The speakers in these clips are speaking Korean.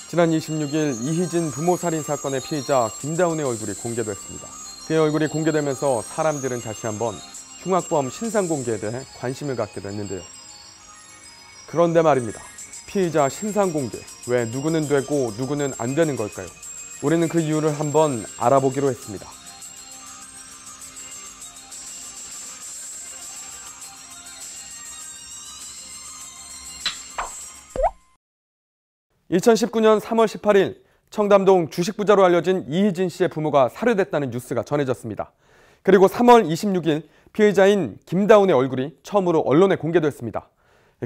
지난 26일 이희진 부모 살인 사건의 피의자 김다운의 얼굴이 공개됐습니다. 그의 얼굴이 공개되면서 사람들은 다시 한번 흉악범 신상공개에 대해 관심을 갖게 됐는데요. 그런데 말입니다. 피의자 신상공개, 왜 누구는 되고 누구는 안 되는 걸까요? 우리는 그 이유를 한번 알아보기로 했습니다. (2019년 3월 18일) 청담동 주식부자로 알려진 이희진 씨의 부모가 살해됐다는 뉴스가 전해졌습니다. 그리고 3월 26일 피해자인 김다운의 얼굴이 처음으로 언론에 공개됐습니다.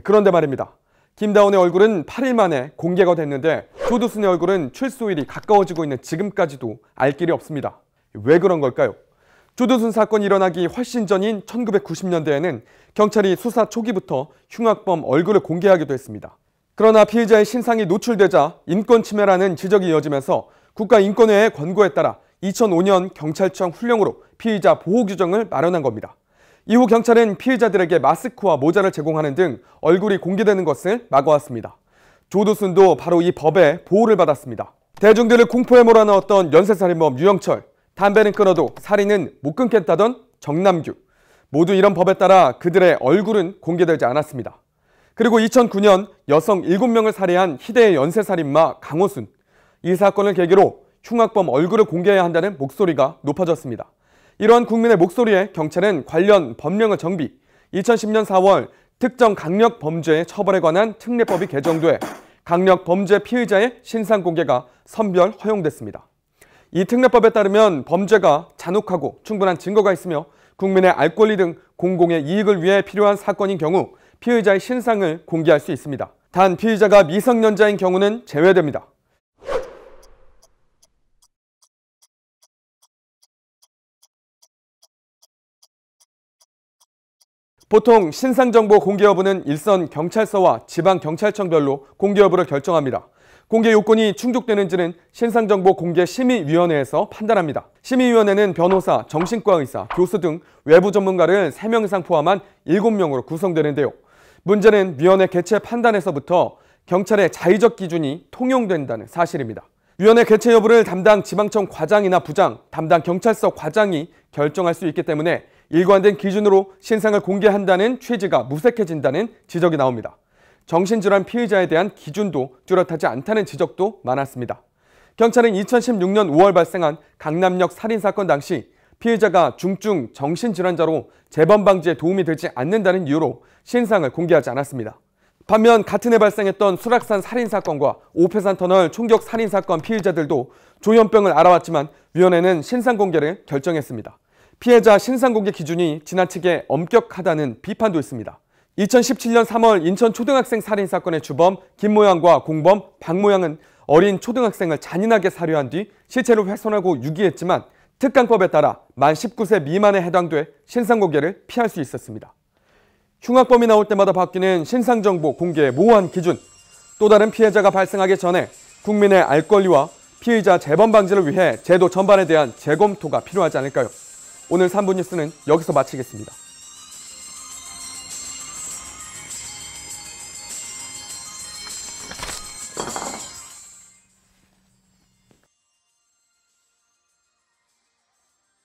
그런데 말입니다. 김다운의 얼굴은 8일 만에 공개가 됐는데 조두순의 얼굴은 출소일이 가까워지고 있는 지금까지도 알 길이 없습니다. 왜 그런 걸까요? 조두순 사건이 일어나기 훨씬 전인 1990년대에는 경찰이 수사 초기부터 흉악범 얼굴을 공개하기도 했습니다. 그러나 피해자의 신상이 노출되자 인권 침해라는 지적이 이어지면서 국가인권회의 권고에 따라 2005년 경찰청 훈령으로 피의자 보호 규정을 마련한 겁니다. 이후 경찰은 피해자들에게 마스크와 모자를 제공하는 등 얼굴이 공개되는 것을 막아왔습니다. 조두순도 바로 이 법의 보호를 받았습니다. 대중들을 공포에 몰아넣었던 연쇄살인범 유영철, 담배는 끊어도 살인은 못 끊겠다던 정남규, 모두 이런 법에 따라 그들의 얼굴은 공개되지 않았습니다. 그리고 2009년 여성 7명을 살해한 희대의 연쇄살인마 강호순, 이 사건을 계기로 흉악범 얼굴을 공개해야 한다는 목소리가 높아졌습니다. 이러한 국민의 목소리에 경찰은 관련 법령을 정비, 2010년 4월 특정 강력범죄의 처벌에 관한 특례법이 개정돼 강력범죄 피의자의 신상 공개가 선별 허용됐습니다. 이 특례법에 따르면 범죄가 잔혹하고 충분한 증거가 있으며 국민의 알 권리 등 공공의 이익을 위해 필요한 사건인 경우 피의자의 신상을 공개할 수 있습니다. 단 피의자가 미성년자인 경우는 제외됩니다. 보통 신상정보 공개 여부는 일선 경찰서와 지방경찰청별로 공개 여부를 결정합니다. 공개 요건이 충족되는지는 신상정보공개심의위원회에서 판단합니다. 심의위원회는 변호사, 정신과 의사, 교수 등 외부 전문가를 3명 이상 포함한 7명으로 구성되는데요. 문제는 위원회 개최 판단에서부터 경찰의 자의적 기준이 통용된다는 사실입니다. 위원회 개최 여부를 담당 지방청 과장이나 부장, 담당 경찰서 과장이 결정할 수 있기 때문에 일관된 기준으로 신상을 공개한다는 취지가 무색해진다는 지적이 나옵니다. 정신질환 피의자에 대한 기준도 뚜렷하지 않다는 지적도 많았습니다. 경찰은 2016년 5월 발생한 강남역 살인사건 당시 피의자가 중증 정신질환자로 재범 방지에 도움이 되지 않는다는 이유로 신상을 공개하지 않았습니다. 반면 같은 해 발생했던 수락산 살인사건과 오페산 터널 총격 살인사건 피의자들도 조현병을 알아왔지만 위원회는 신상 공개를 결정했습니다. 피해자 신상 공개 기준이 지나치게 엄격하다는 비판도 있습니다. 2017년 3월 인천 초등학생 살인사건의 주범 김모양과 공범 박모양은 어린 초등학생을 잔인하게 살해한 뒤 시체를 훼손하고 유기했지만 특강법에 따라 만 19세 미만에 해당돼 신상 공개를 피할 수 있었습니다. 흉악범이 나올 때마다 바뀌는 신상정보 공개의 모호한 기준, 또 다른 피해자가 발생하기 전에 국민의 알 권리와 피의자 재범 방지를 위해 제도 전반에 대한 재검토가 필요하지 않을까요? 오늘 3부 뉴스는 여기서 마치겠습니다.